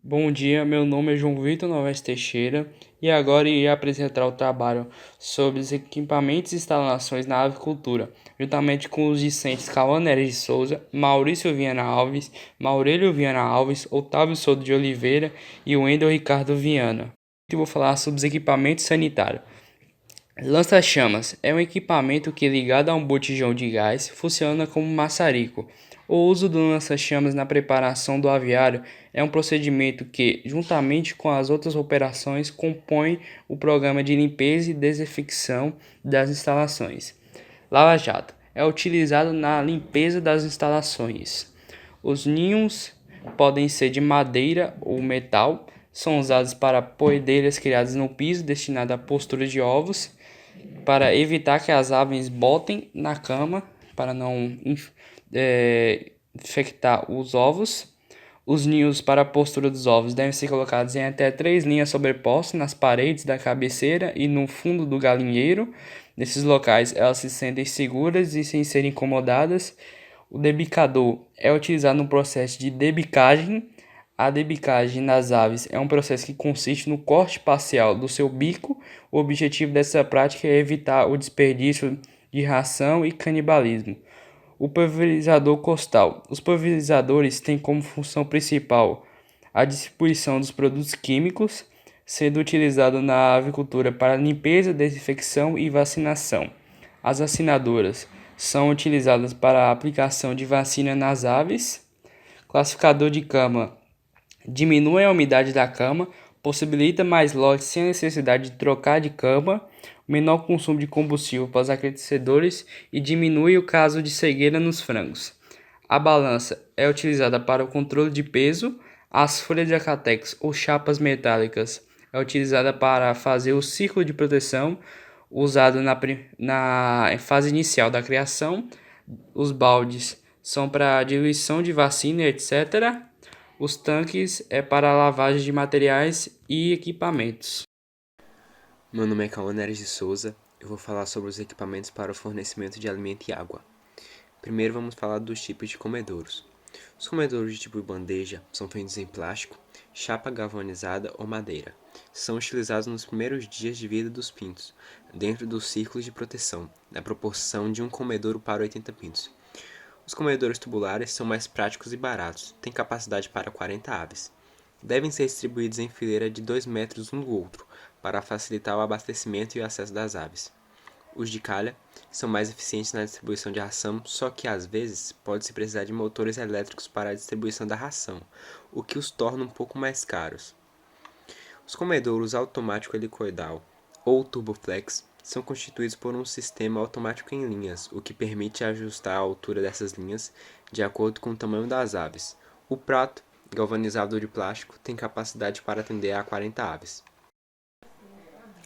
Bom dia, meu nome é João Vitor Novaes Teixeira e agora irei apresentar o trabalho sobre os equipamentos e instalações na avicultura, juntamente com os discentes Cauã Neres de Souza, Maurício Viana Alves, Maurélio Viana Alves, Otávio Souto de Oliveira e Wendel Ricardo Viana. Eu vou falar sobre os equipamentos sanitários. Lança-chamas é um equipamento que, ligado a um botijão de gás, funciona como maçarico. O uso do lança-chamas na preparação do aviário é um procedimento que, juntamente com as outras operações, compõe o programa de limpeza e desinfecção das instalações. Lava-jato é utilizado na limpeza das instalações. Os ninhos podem ser de madeira ou metal, são usados para poedeiras criadas no piso destinada à postura de ovos para evitar que as aves botem na cama, para não infectar os ovos. Os ninhos para a postura dos ovos devem ser colocados em até 3 linhas sobrepostas nas paredes da cabeceira e no fundo do galinheiro. Nesses locais, elas se sentem seguras e sem serem incomodadas. O debicador é utilizado no processo de debicagem. A debicagem nas aves é um processo que consiste no corte parcial do seu bico. O objetivo dessa prática é evitar o desperdício de ração e canibalismo. O pulverizador costal. Os pulverizadores têm como função principal a distribuição dos produtos químicos, sendo utilizado na avicultura para limpeza, desinfecção e vacinação. As vacinadoras são utilizadas para a aplicação de vacina nas aves. Classificador de cama diminui a umidade da cama, possibilita mais lotes sem a necessidade de trocar de cama, menor consumo de combustível para os aquecedores e diminui o caso de cegueira nos frangos. A balança é utilizada para o controle de peso. As folhas de acatex ou chapas metálicas é utilizada para fazer o círculo de proteção usado na fase inicial da criação. Os baldes são para diluição de vacina, etc. Os tanques é para lavagem de materiais e equipamentos. Meu nome é Cauã Neres de Souza. Eu vou falar sobre os equipamentos para o fornecimento de alimento e água. Primeiro vamos falar dos tipos de comedouros. Os comedouros de tipo bandeja são feitos em plástico, chapa galvanizada ou madeira. São utilizados nos primeiros dias de vida dos pintos, dentro dos círculos de proteção, na proporção de um comedouro para 80 pintos. Os comedouros tubulares são mais práticos e baratos, têm capacidade para 40 aves. Devem ser distribuídos em fileira de 2 metros um do outro, para facilitar o abastecimento e o acesso das aves. Os de calha são mais eficientes na distribuição de ração, só que às vezes pode-se precisar de motores elétricos para a distribuição da ração, o que os torna um pouco mais caros. Os comedouros automático helicoidal ou turboflex são constituídos por um sistema automático em linhas, o que permite ajustar a altura dessas linhas de acordo com o tamanho das aves. O prato, galvanizado de plástico, tem capacidade para atender a 40 aves.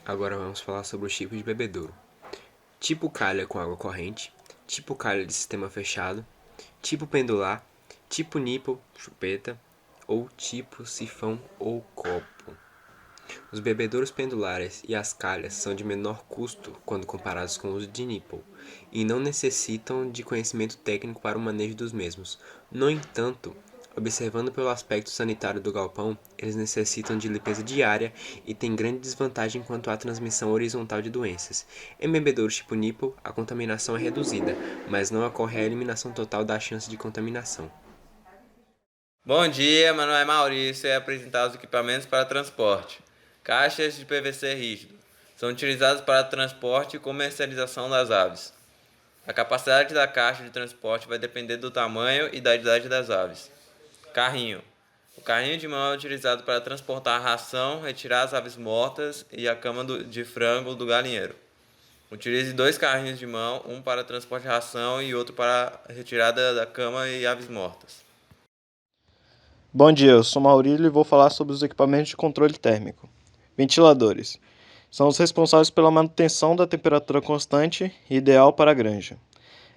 Agora vamos falar sobre os tipos de bebedouro. Tipo calha com água corrente, tipo calha de sistema fechado, tipo pendular, tipo nipple, chupeta, ou tipo sifão ou copo. Os bebedouros pendulares e as calhas são de menor custo quando comparados com os de nipple, e não necessitam de conhecimento técnico para o manejo dos mesmos. No entanto, observando pelo aspecto sanitário do galpão, eles necessitam de limpeza diária e têm grande desvantagem quanto à transmissão horizontal de doenças. Em bebedouros tipo nipple, a contaminação é reduzida, mas não ocorre a eliminação total da chance de contaminação. Bom dia, meu nome é Maurício e é apresentar os equipamentos para transporte. Caixas de PVC rígido. São utilizados para transporte e comercialização das aves. A capacidade da caixa de transporte vai depender do tamanho e da idade das aves. Carrinho. O carrinho de mão é utilizado para transportar a ração, retirar as aves mortas e a cama de frango do galinheiro. Utilize 2 carrinhos de mão, um para transporte de ração e outro para retirada da cama e aves mortas. Bom dia, eu sou Maurílio e vou falar sobre os equipamentos de controle térmico. Ventiladores. São os responsáveis pela manutenção da temperatura constante e ideal para a granja.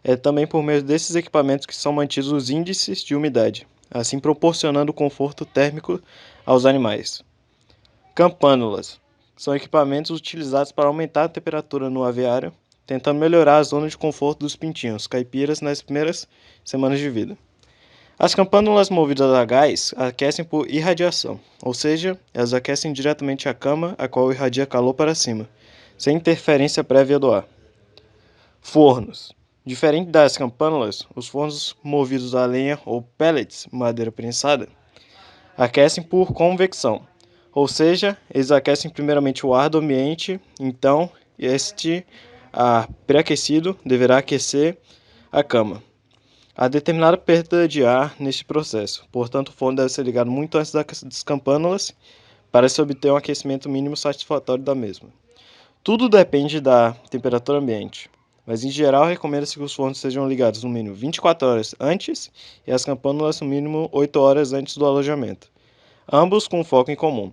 É também por meio desses equipamentos que são mantidos os índices de umidade, assim proporcionando conforto térmico aos animais. Campânulas. São equipamentos utilizados para aumentar a temperatura no aviário, tentando melhorar a zona de conforto dos pintinhos caipiras nas primeiras semanas de vida. As campânulas movidas a gás aquecem por irradiação, ou seja, elas aquecem diretamente a cama, a qual irradia calor para cima, sem interferência prévia do ar. Fornos. Diferente das campânulas, os fornos movidos a lenha ou pellets, madeira prensada, aquecem por convecção, ou seja, eles aquecem primeiramente o ar do ambiente, então este ar pré-aquecido deverá aquecer a cama. Há determinada perda de ar neste processo, portanto o forno deve ser ligado muito antes das campânulas para se obter um aquecimento mínimo satisfatório da mesma. Tudo depende da temperatura ambiente, mas em geral recomenda-se que os fornos sejam ligados no mínimo 24 horas antes e as campânulas no mínimo 8 horas antes do alojamento, ambos com foco em comum: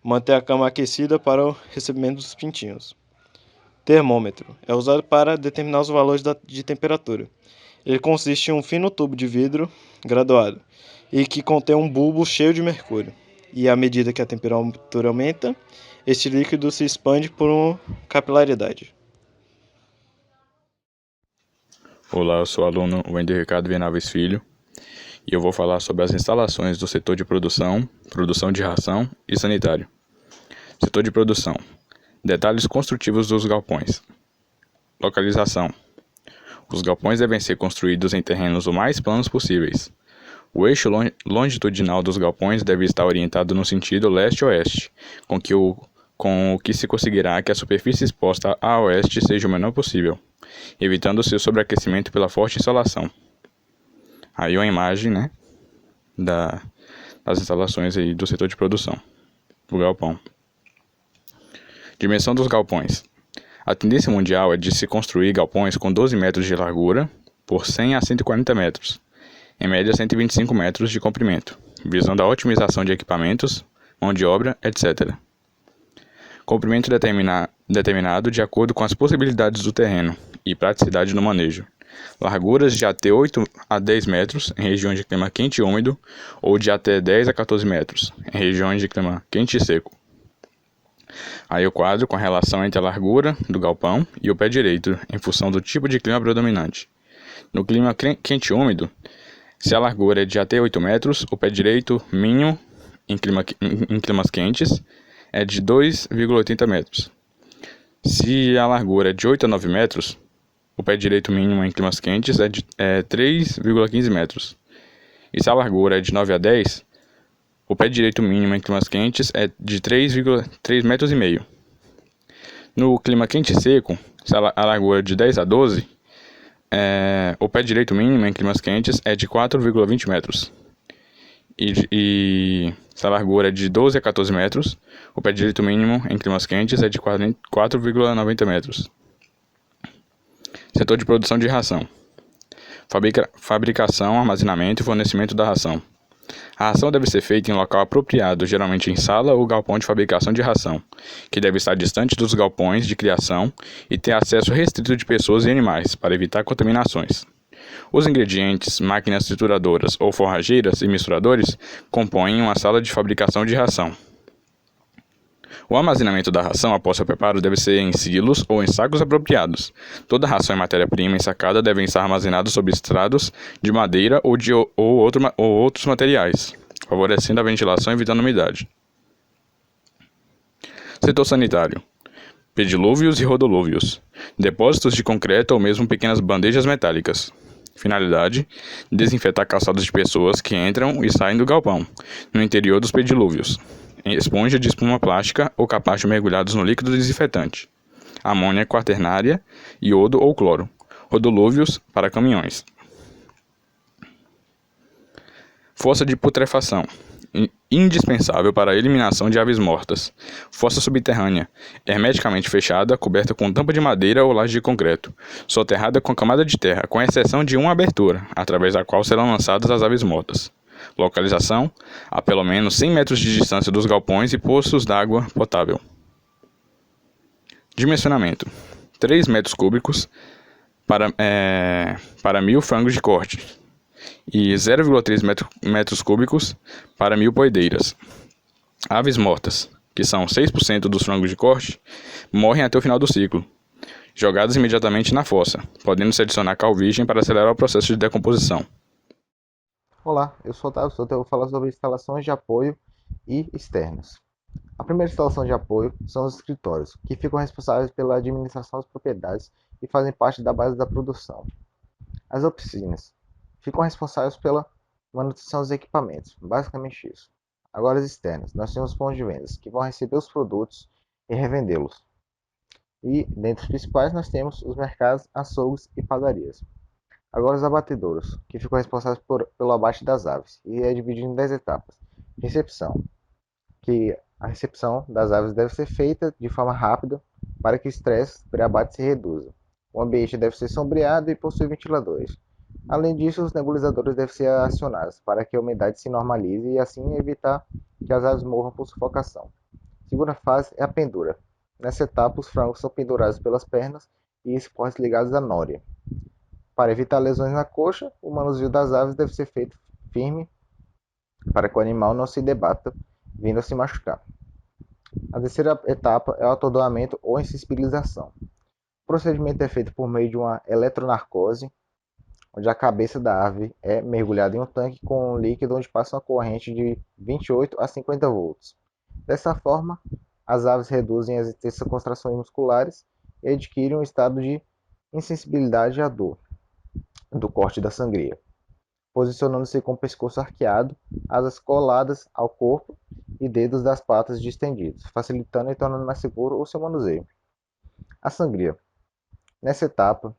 manter a cama aquecida para o recebimento dos pintinhos. Termômetro é usado para determinar os valores de temperatura. Ele consiste em um fino tubo de vidro graduado e que contém um bulbo cheio de mercúrio. E à medida que a temperatura aumenta, este líquido se expande por uma capilaridade. Olá, eu sou o aluno Wender Ricardo Venaves Filho e eu vou falar sobre as instalações do setor de produção, produção de ração e sanitário. Setor de produção. Detalhes construtivos dos galpões. Localização. Os galpões devem ser construídos em terrenos o mais planos possíveis. O eixo longitudinal dos galpões deve estar orientado no sentido leste-oeste, com o que se conseguirá que a superfície exposta a oeste seja o menor possível, evitando-se o sobreaquecimento pela forte insolação. Aí uma imagem, das instalações aí do setor de produção, do galpão. Dimensão dos galpões. A tendência mundial é de se construir galpões com 12 metros de largura por 100 a 140 metros, em média 125 metros de comprimento, visando a otimização de equipamentos, mão de obra, etc. Comprimento determinado de acordo com as possibilidades do terreno e praticidade no manejo. Larguras de até 8 a 10 metros em regiões de clima quente e úmido ou de até 10 a 14 metros em regiões de clima quente e seco. Aí o quadro com a relação entre a largura do galpão e o pé direito, em função do tipo de clima predominante. No clima quente e úmido, se a largura é de até 8 metros, o pé direito mínimo em climas quentes é de 2,80 metros. Se a largura é de 8 a 9 metros, o pé direito mínimo em climas quentes é 3,15 metros. E se a largura é de 9 a 10, o pé direito mínimo em climas quentes é de 3,3 metros e meio. No clima quente e seco, se a largura é de 10 a 12, o pé direito mínimo em climas quentes é de 4,20 metros. E se a largura é de 12 a 14 metros, o pé direito mínimo em climas quentes é de 4,90 metros. Setor de produção de ração. Fabricação, armazenamento e fornecimento da ração. A ração deve ser feita em local apropriado, geralmente em sala ou galpão de fabricação de ração, que deve estar distante dos galpões de criação e ter acesso restrito de pessoas e animais, para evitar contaminações. Os ingredientes, máquinas trituradoras ou forrageiras e misturadores compõem uma sala de fabricação de ração. O armazenamento da ração após seu preparo deve ser em silos ou em sacos apropriados. Toda ração e matéria-prima ensacada devem estar armazenados sob estrados de madeira ou outros materiais, favorecendo a ventilação e evitando umidade. Setor sanitário. Pedilúvios e rodolúvios. Depósitos de concreto ou mesmo pequenas bandejas metálicas. Finalidade: desinfetar calçados de pessoas que entram e saem do galpão, no interior dos pedilúvios. Esponja de espuma plástica ou capacho mergulhados no líquido desinfetante. Amônia quaternária, iodo ou cloro. Rodolúvios para caminhões. Fossa de putrefação. Indispensável para a eliminação de aves mortas. Fossa subterrânea. Hermeticamente fechada, coberta com tampa de madeira ou laje de concreto. Soterrada com camada de terra, com exceção de uma abertura, através da qual serão lançadas as aves mortas. Localização: a pelo menos 100 metros de distância dos galpões e poços d'água potável. Dimensionamento: 3 metros cúbicos para 1.000 frangos de corte e 0,3 metros cúbicos para 1.000 poedeiras. Aves mortas, que são 6% dos frangos de corte, morrem até o final do ciclo, jogadas imediatamente na fossa, podendo-se adicionar cal virgem para acelerar o processo de decomposição. Olá, eu sou o Otávio Souto e eu vou falar sobre instalações de apoio e externas. A primeira instalação de apoio são os escritórios, que ficam responsáveis pela administração das propriedades e fazem parte da base da produção. As oficinas ficam responsáveis pela manutenção dos equipamentos, basicamente isso. Agora as externas, nós temos os pontos de vendas, que vão receber os produtos e revendê-los. E dentre os principais nós temos os mercados, açougues e padarias. Agora os abatedouros, que ficam responsáveis pelo abate das aves, e é dividido em 10 etapas. Recepção, que a recepção das aves deve ser feita de forma rápida para que o estresse pré-abate se reduza. O ambiente deve ser sombreado e possui ventiladores. Além disso, os nebulizadores devem ser acionados para que a umidade se normalize e assim evitar que as aves morram por sufocação. A segunda fase é a pendura. Nessa etapa, os frangos são pendurados pelas pernas e esportes ligados à nória. Para evitar lesões na coxa, o manuseio das aves deve ser feito firme para que o animal não se debata, vindo a se machucar. A terceira etapa é o atordoamento ou insensibilização. O procedimento é feito por meio de uma eletronarcose, onde a cabeça da ave é mergulhada em um tanque com um líquido onde passa uma corrente de 28 a 50 volts. Dessa forma, as aves reduzem as intensas contrações musculares e adquirem um estado de insensibilidade à dor do corte da sangria, posicionando-se com o pescoço arqueado, asas coladas ao corpo e dedos das patas distendidos, facilitando e tornando mais seguro o seu manuseio. A sangria. Nessa etapa,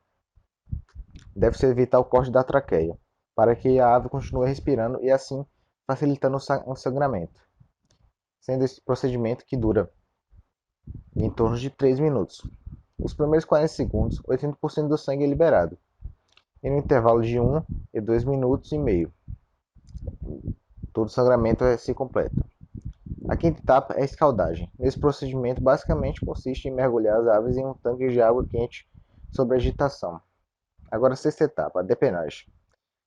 deve-se evitar o corte da traqueia, para que a ave continue respirando e assim facilitando o sangramento, sendo esse procedimento que dura em torno de 3 minutos. Os primeiros 40 segundos, 80% do sangue é liberado, e no intervalo de 1 e 2 minutos e meio, todo o sangramento se completa. A quinta etapa é a escaldagem. Nesse procedimento, basicamente consiste em mergulhar as aves em um tanque de água quente sob agitação. Agora, a sexta etapa, a depenagem.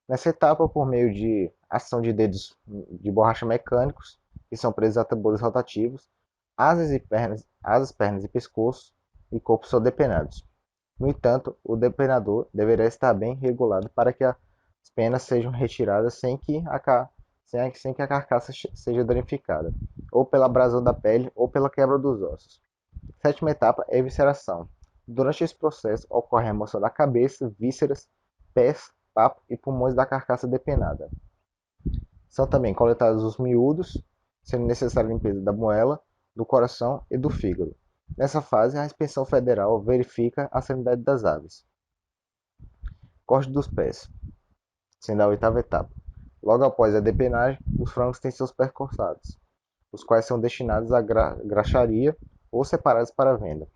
Nessa etapa, por meio de ação de dedos de borracha mecânicos, que são presos a tambores rotativos, asas, pernas e pescoço e corpo são depenados. No entanto, o depenador deverá estar bem regulado para que as penas sejam retiradas sem que a carcaça seja danificada, ou pela abrasão da pele ou pela quebra dos ossos. Sétima etapa é a evisceração. Durante esse processo ocorre a remoção da cabeça, vísceras, pés, papo e pulmões da carcaça depenada. São também coletados os miúdos, sendo necessária a limpeza da moela, do coração e do fígado. Nessa fase, a inspeção federal verifica a sanidade das aves. Corte dos pés, sendo a oitava etapa. Logo após a depenagem, os frangos têm seus pés cortados, os quais são destinados à graxaria ou separados para venda.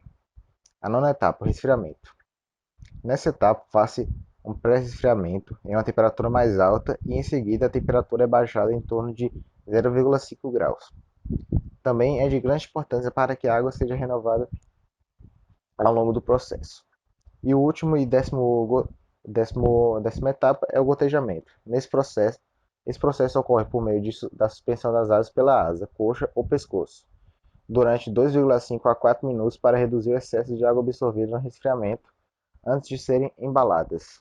A nona etapa, resfriamento. Nessa etapa, faz-se um pré-resfriamento em uma temperatura mais alta e em seguida a temperatura é baixada em torno de 0,5 graus. Também é de grande importância para que a água seja renovada ao longo do processo. E o último e décima etapa é o gotejamento. Esse processo ocorre por meio da suspensão das aves pela asa, coxa ou pescoço, durante 2,5 a 4 minutos para reduzir o excesso de água absorvida no resfriamento antes de serem embaladas.